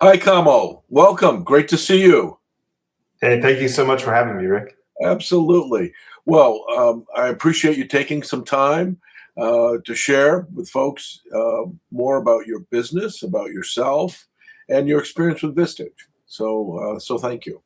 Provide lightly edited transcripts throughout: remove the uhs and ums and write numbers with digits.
Hi, Kaamil. Welcome. Great to see you. Hey, thank you so much for having me, Rick. Absolutely. Well, I appreciate you taking some time to share with folks more about your business, about yourself, and your experience with Vistage. So thank you.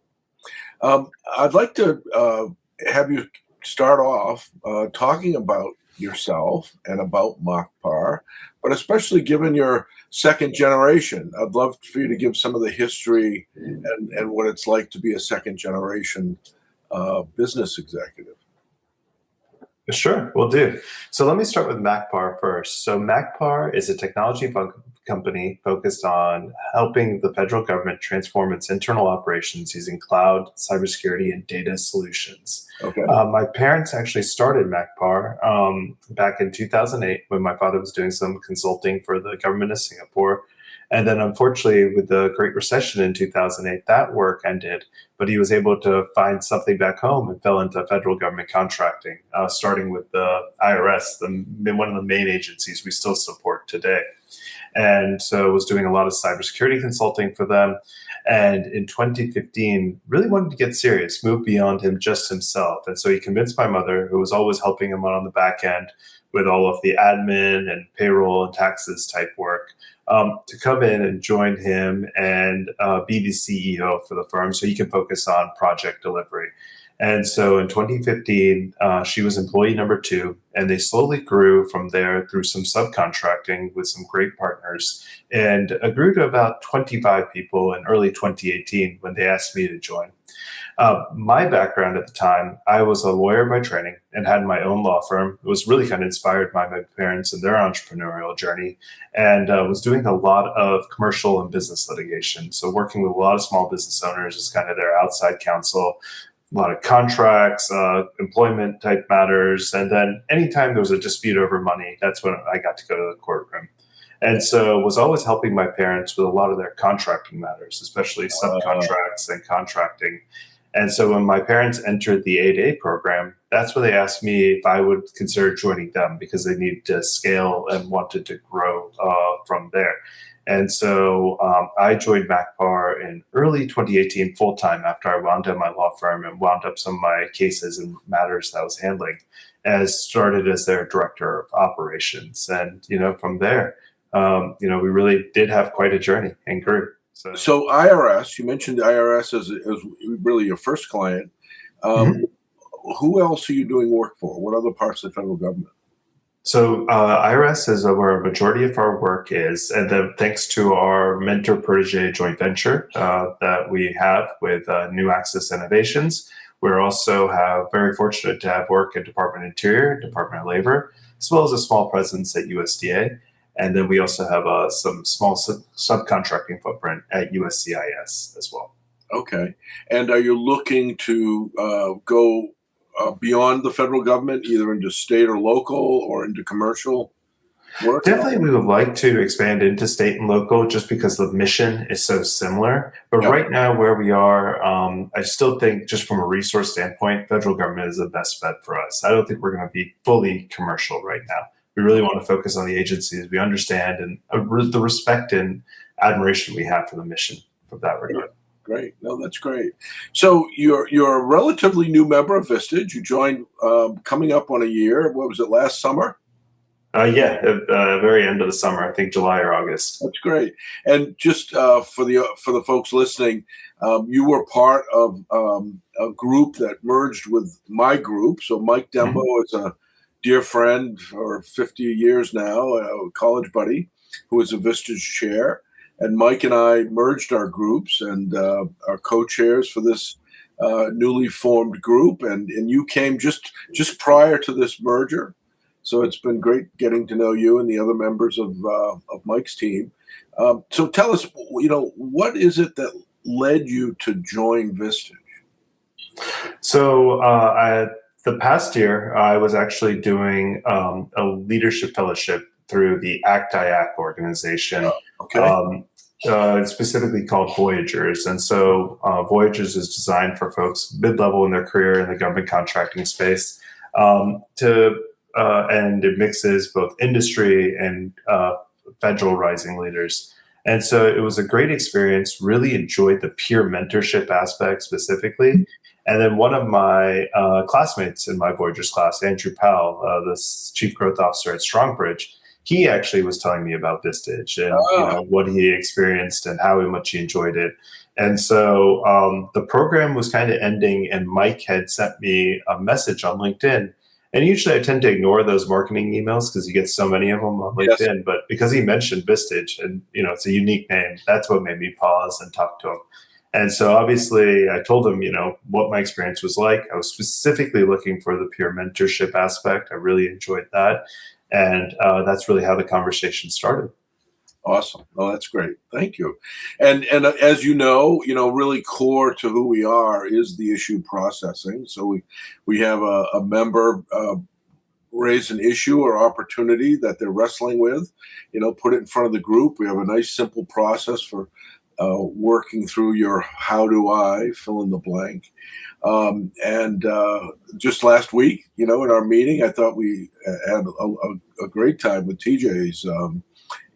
I'd like to have you start off talking about yourself and about Makpar, but especially given your second generation. I'd love for you to give some of the history and what it's like to be a second generation business executive. Sure, we'll do. So let me start with Makpar first. So Makpar is a technology company focused on helping the federal government transform its internal operations using cloud, cybersecurity, and data solutions. Okay. My parents actually started Makpar back in 2008 when my father was doing some consulting for the government of Singapore. And then, unfortunately, with the Great Recession in 2008, that work ended, but he was able to find something back home and fell into federal government contracting, starting with the IRS, one of the main agencies we still support today. And so was doing a lot of cybersecurity consulting for them. And in 2015, really wanted to get serious, move beyond him just himself. And so he convinced my mother, who was always helping him on the back end with all of the admin and payroll and taxes type work, to come in and join him and be the CEO for the firm so he can focus on project delivery. And so in 2015, she was employee number two, and they slowly grew from there through some subcontracting with some great partners and grew to about 25 people in early 2018 when they asked me to join. My background at the time, I was a lawyer by training and had my own law firm. It was really kind of inspired by my parents and their entrepreneurial journey, and was doing a lot of commercial and business litigation. So working with a lot of small business owners as kind of their outside counsel, a lot of contracts, employment type matters. And then anytime there was a dispute over money, that's when I got to go to the courtroom. And so was always helping my parents with a lot of their contracting matters, especially subcontracts and contracting. And so when my parents entered the 8A program, that's when they asked me if I would consider joining them because they needed to scale and wanted to grow from there. And so I joined Makpar in early 2018 full time after I wound up my law firm and wound up some of my cases and matters that I was handling, as started as their director of operations. And, from there, we really did have quite a journey and grew. So IRS, you mentioned the IRS as really your first client. Mhm. Who else are you doing work for? What other parts of the federal government? So IRS is where a majority of our work is, and then thanks to our mentor protege joint venture that we have with New Access Innovations, we're also very fortunate to have work at Department of Interior, Department of Labor, as well as a small presence at USDA. And then we also have some small subcontracting footprint at USCIS as well. Okay. And are you looking to go beyond the federal government, either into state or local or into commercial work? Definitely, we would like to expand into state and local just because the mission is so similar. But Yep. right now, where we are, I still think just from a resource standpoint, federal government is the best bet for us. I don't think we're going to be fully commercial right now. We really want to focus on the agencies we understand and the respect and admiration we have for the mission from that regard. Great. No, that's great. So you're a relatively new member of Vistage. You joined coming up on a year. What was it, last summer? Yeah, at the very end of the summer, I think July or August. That's great. And just for the folks listening, you were part of a group that merged with my group. So Mike Dembo Mhm. is a dear friend for 50 years now, a college buddy who is a Vistage chair. And Mike and I merged our groups and are co-chairs for this newly formed group. And you came just prior to this merger. So it's been great getting to know you and the other members of Mike's team. So tell us, what is it that led you to join Vistage? So the past year, I was actually doing a leadership fellowship through the ACT-IAC organization, Okay. specifically called Voyagers. And so Voyagers is designed for folks mid-level in their career in the government contracting space and it mixes both industry and federal rising leaders. And so it was a great experience, really enjoyed the peer mentorship aspect specifically. And then one of my classmates in my Voyagers class, Andrew Powell, the chief growth officer at Strongbridge, he actually was telling me about Vistage and Ah, what he experienced and how much he enjoyed it. And so the program was kind of ending, and Mike had sent me a message on LinkedIn. And usually I tend to ignore those marketing emails because you get so many of them on yes. LinkedIn. But because he mentioned Vistage and it's a unique name, that's what made me pause and talk to him. And so obviously I told him, what my experience was like. I was specifically looking for the peer mentorship aspect. I really enjoyed that. And that's really how the conversation started. Awesome. Oh, that's great. Thank you. And as really core to who we are is the issue processing. So we have a member raise an issue or opportunity that they're wrestling with, put it in front of the group. We have a nice simple process for working through your how do I fill in the blank. And just last week, in our meeting, I thought we had a great time with TJ's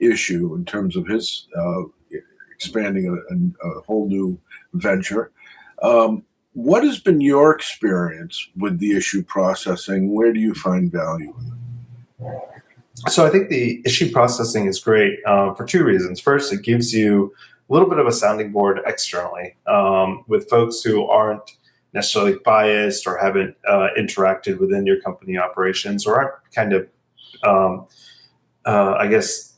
issue in terms of his expanding a whole new venture. What has been your experience with the issue processing? Where do you find value in it? So I think the issue processing is great for two reasons. First, it gives you a little bit of a sounding board externally with folks who aren't necessarily biased or haven't interacted within your company operations or aren't kind of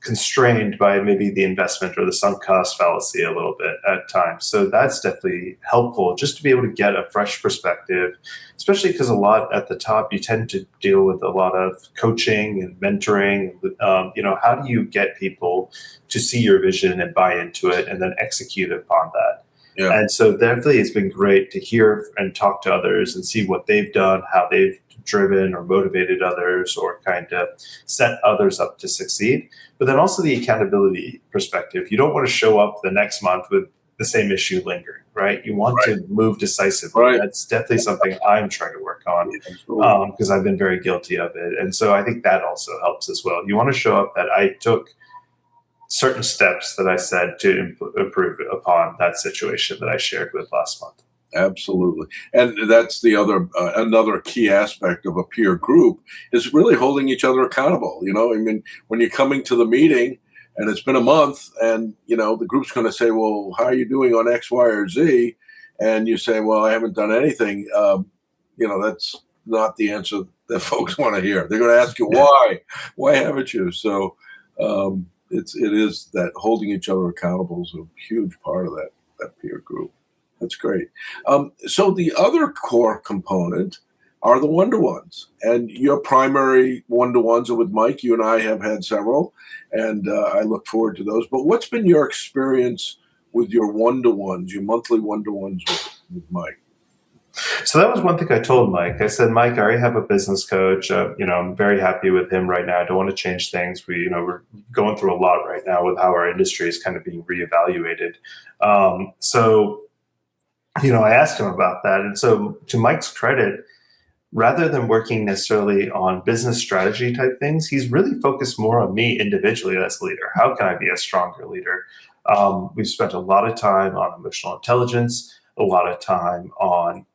constrained by maybe the investment or the sunk cost fallacy a little bit at times. So that's definitely helpful just to be able to get a fresh perspective, especially because a lot at the top, you tend to deal with a lot of coaching and mentoring. How do you get people to see your vision and buy into it and then execute upon that? Yeah. And so definitely it's been great to hear and talk to others and see what they've done, how they've driven or motivated others or kind of set others up to succeed. But then also the accountability perspective. You don't want to show up the next month with the same issue lingering, right? You want to move decisively. Right. That's definitely something I'm trying to work on because I've been very guilty of it. And so I think that also helps as well. You want to show up that I took certain steps that I said to improve upon that situation that I shared with last month. Absolutely. And that's the other another key aspect of a peer group is really holding each other accountable. I mean, when you're coming to the meeting and it's been a month and, the group's going to say, well, how are you doing on X, Y, or Z? And you say, well, I haven't done anything. That's not the answer that folks want to hear. They're going to ask you, why? Why haven't you? So it is that holding each other accountable is a huge part of that peer group. That's great. So the other core component are the one-to-ones. And your primary one-to-ones are with Mike. You and I have had several, and I look forward to those. But what's been your experience with your one-to-ones, your monthly one-to-ones with Mike? So that was one thing I told Mike. I said, Mike, I already have a business coach. I'm very happy with him right now. I don't want to change things. We're going through a lot right now with how our industry is kind of being reevaluated. I asked him about that. And so to Mike's credit, rather than working necessarily on business strategy type things, he's really focused more on me individually as a leader. How can I be a stronger leader? We've spent a lot of time on emotional intelligence, a lot of time on,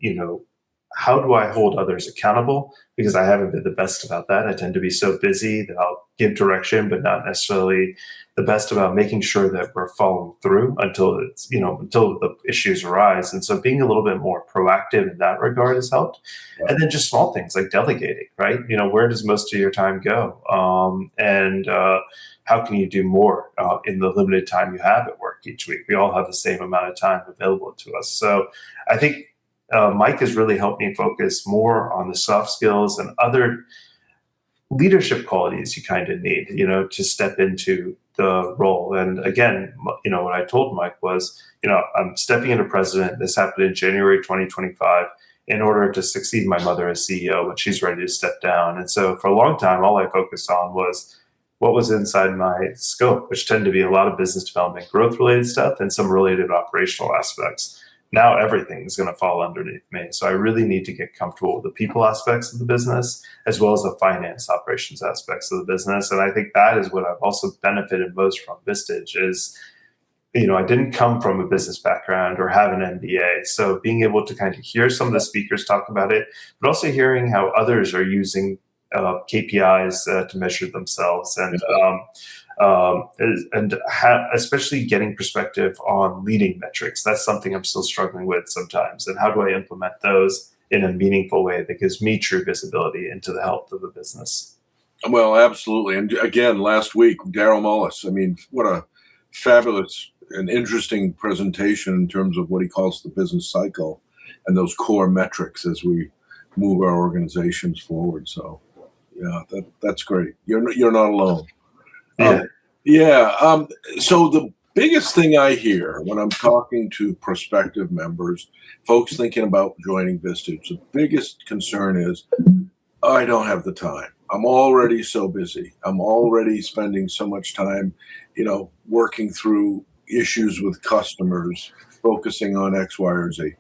how do I hold others accountable? Because I haven't been the best about that. I tend to be so busy that I'll give direction, but not necessarily the best about making sure that we're following through until the issues arise. And so being a little bit more proactive in that regard has helped. Right. And then just small things like delegating, right? Where does most of your time go? And how can you do more in the limited time you have at work each week? We all have the same amount of time available to us. So I think Mike has really helped me focus more on the soft skills and other leadership qualities you kind of need, to step into the role. And again, what I told Mike was, I'm stepping into president. This happened in January 2025 in order to succeed my mother as CEO when she's ready to step down. And so for a long time, all I focused on was what was inside my scope, which tend to be a lot of business development, growth related stuff, and some related operational aspects. Now everything is going to fall underneath me. So I really need to get comfortable with the people aspects of the business, as well as the finance operations aspects of the business. And I think that is what I've also benefited most from Vistage is, I didn't come from a business background or have an MBA. So being able to kind of hear some of the speakers talk about it, but also hearing how others are using KPIs to measure themselves, especially getting perspective on leading metrics. That's something I'm still struggling with sometimes. And how do I implement those in a meaningful way that gives me true visibility into the health of the business? Well, absolutely. And again, last week, Daryl Mullis, I mean, what a fabulous and interesting presentation in terms of what he calls the business cycle and those core metrics as we move our organizations forward. So, yeah, that's great. You're not alone. Yeah. Yeah. So the biggest thing I hear when I'm talking to prospective members, folks thinking about joining Vistage, the biggest concern is I don't have the time. I'm already so busy. I'm already spending so much time, working through issues with customers, focusing on X, Y, or Z.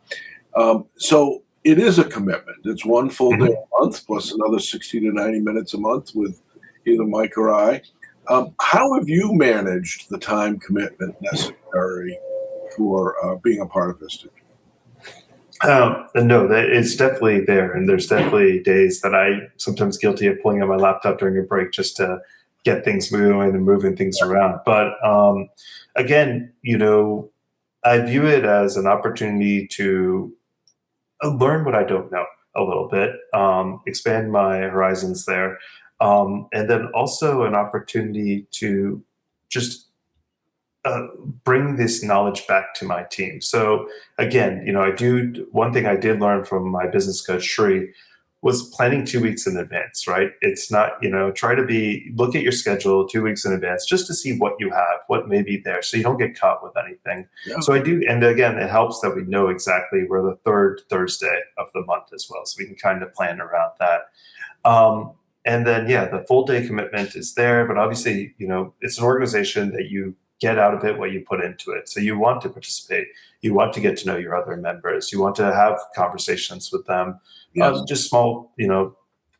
So it is a commitment. It's one full day a month plus another 60 to 90 minutes a month with either Mike or I. How have you managed the time commitment necessary for being a part of Vistage? No, that it's definitely there, and there's definitely days that I sometimes guilty of pulling on my laptop during a break just to get things moving and moving things around. But again, I view it as an opportunity to learn what I don't know a little bit, expand my horizons there, and then also an opportunity to just bring this knowledge back to my team. So again, one thing I did learn from my business coach, Shri, was planning 2 weeks in advance, right? It's not, try to look at your schedule 2 weeks in advance just to see what you have, what may be there, so you don't get caught with anything. Yeah. So I do, and again, it helps that we know exactly where the third Thursday of the month as well, so we can kind of plan around that. And then, the full day commitment is there, but obviously, it's an organization that you get out of it what you put into it. So you want to participate. You want to get to know your other members. You want to have conversations with them. Yes. Just small,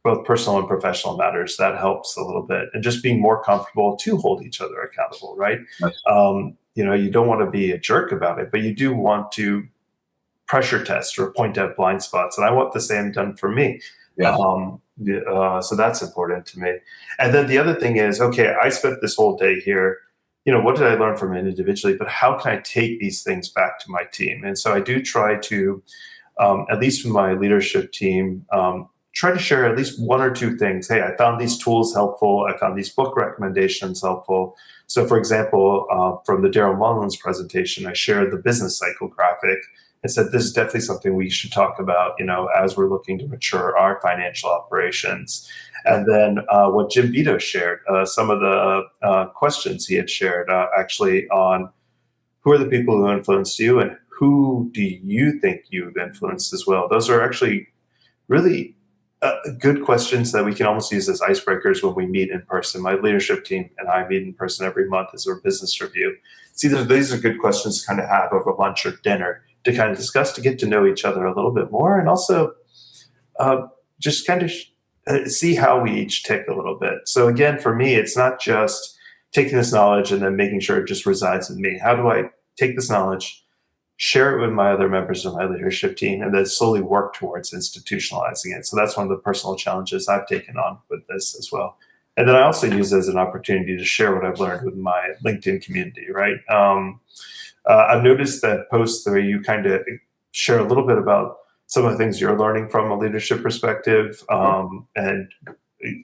both personal and professional matters. That helps a little bit. And just being more comfortable to hold each other accountable, right? Yes. You don't want to be a jerk about it, but you do want to pressure test or point out blind spots. And I want the same done for me. Yes. So that's important to me. And then the other thing is, okay, I spent this whole day here. What did I learn from it individually, but how can I take these things back to my team? And so I do try to, at least with my leadership team, try to share at least one or two things. Hey, I found these tools helpful. I found these book recommendations helpful. So for example, from the Daryl Mullins presentation, I shared the business cycle graphic and said, this is definitely something we should talk about, as we're looking to mature our financial operations. And then what Jim Vito shared, some of the questions he had shared actually on who are the people who influenced you and who do you think you've influenced as well. Those are actually really good questions that we can almost use as icebreakers when we meet in person. My leadership team and I meet in person every month as our business review. See, these are good questions to kind of have over lunch or dinner to kind of discuss, to get to know each other a little bit more, and also just kind of see how we each tick a little bit. So again, for me, it's not just taking this knowledge and then making sure it just resides with me. How do I take this knowledge, share it with my other members of my leadership team, and then slowly work towards institutionalizing it? So that's one of the personal challenges I've taken on with this as well. And then I also use it as an opportunity to share what I've learned with my LinkedIn community, right? I've noticed that posts where you kind of share a little bit about some of the things you're learning from a leadership perspective, and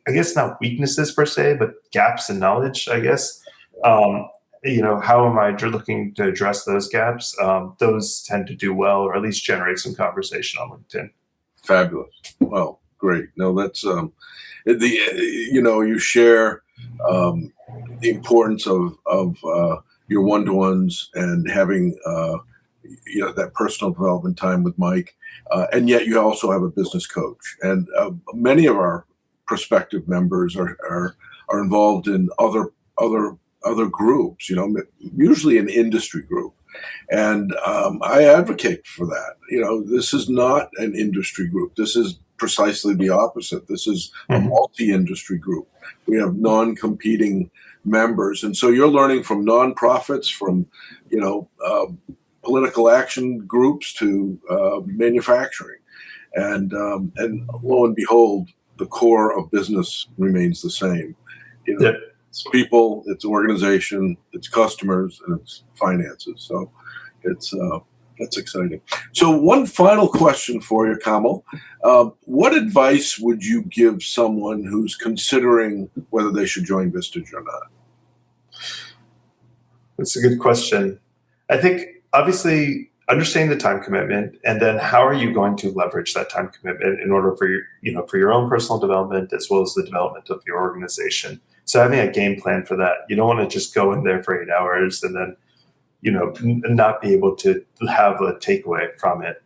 I guess not weaknesses per se, but gaps in knowledge, I guess. How am I looking to address those gaps? Those tend to do well, or at least generate some conversation on LinkedIn. Fabulous. Well, great. No, that's you share the importance of your one-to-ones and having that personal development time with Mike, and yet you also have a business coach. And many of our prospective members are involved in other groups, usually an industry group. And I advocate for that. This is not an industry group. This is precisely the opposite. This is a multi-industry group. We have non-competing members. And so you're learning from nonprofits, from, political action groups to manufacturing. And lo and behold, the core of business remains the same. Yep. It's people, it's organization, it's customers, and it's finances. So that's exciting. So one final question for you, Kaamil. What advice would you give someone who's considering whether they should join Vistage or not? That's a good question. I think obviously understanding the time commitment, and then how are you going to leverage that time commitment in order for your own personal development as well as the development of your organization. So having a game plan for that. You don't want to just go in there for 8 hours and then not be able to have a takeaway from it.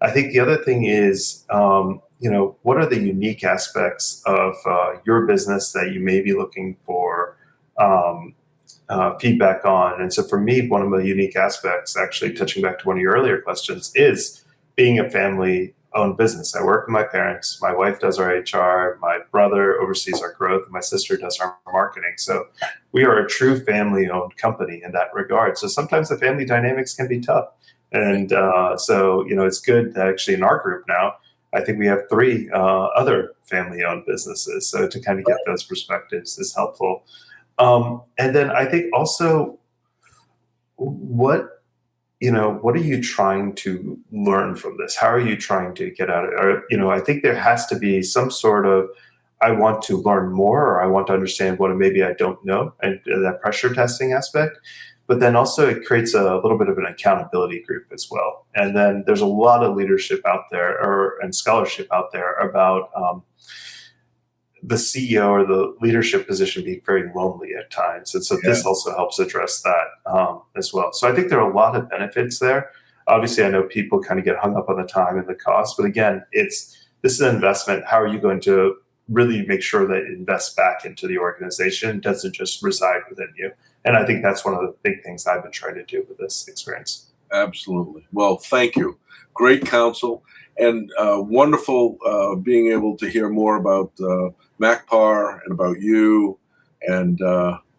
I think the other thing is, what are the unique aspects of your business that you may be looking for feedback on? And so for me, one of the unique aspects, actually touching back to one of your earlier questions, is being a family-owned business. I work with my parents. My wife does our HR. My brother oversees our growth. And my sister does our marketing. So we are a true family-owned company in that regard. So sometimes the family dynamics can be tough. And so it's good that actually in our group now, I think we have 3 other family-owned businesses. So to kind of get those perspectives is helpful. And then I think also, what are you trying to learn from this? How are you trying to get out of it? I think there has to be some sort of, I want to learn more, or I want to understand what maybe I don't know, and that pressure testing aspect. But then also it creates a little bit of an accountability group as well. And then there's a lot of leadership out there and scholarship out there about the CEO or the leadership position being very lonely at times. And so this also helps address that as well. So I think there are a lot of benefits there. Obviously, I know people kind of get hung up on the time and the cost, but again, this is an investment. How are you going to really make sure that it invests back into the organization? It doesn't just reside within you. And I think that's one of the big things I've been trying to do with this experience. Absolutely. Well, thank you. Great counsel, and wonderful being able to hear more about Makpar and about you. And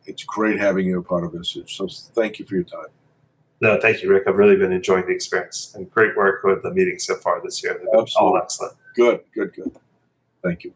it's great having you a part of Vistage. So thank you for your time. No, thank you, Rick. I've really been enjoying the experience, and great work with the meeting so far this year. They've been all excellent. Good. Thank you.